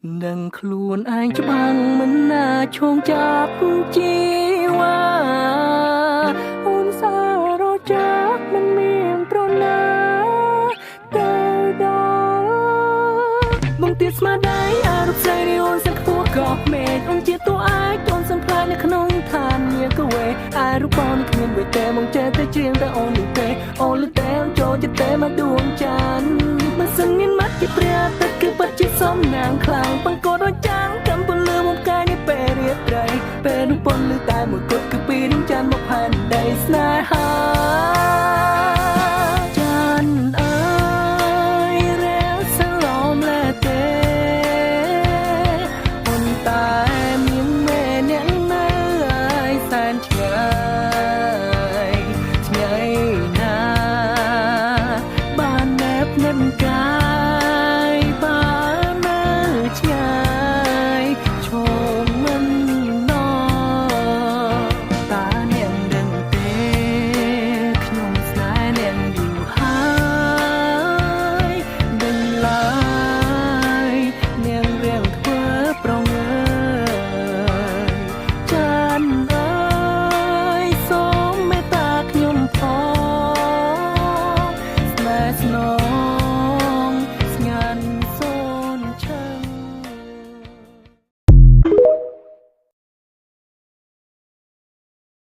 នឹងខ្លួនឯងច្បាំងមិនណាឈោងចាប់ជីវ៉ាអូនសាររចាក់មិនមានត្រណាទៅដល់បងទៀតស្មារតីអារម្មណ៍ស្រីនេះអូនសិនខ្ពស់ក៏មេឃអូនជាតួឯកអូនសំផ្លាញនៅក្នុងឋានមានកវេអារូបបងនេះគ្មានអ្វីទេមកចេះតែជាងតែអូននេះទេអូនលើតែអូនចូលចិត្តតែមកដួងចានមិនសិនមានមាត់ជាព្រះទឹកគឺពិតជាសំណាងខ្លាំងបង្កត់រចាំងកំពន្លឺមកកាយនេះពេលរាត្រីពេលនោះពន្លឺតែមួយគត់គឺពីនឹងចានមកផែនដីស្នេហា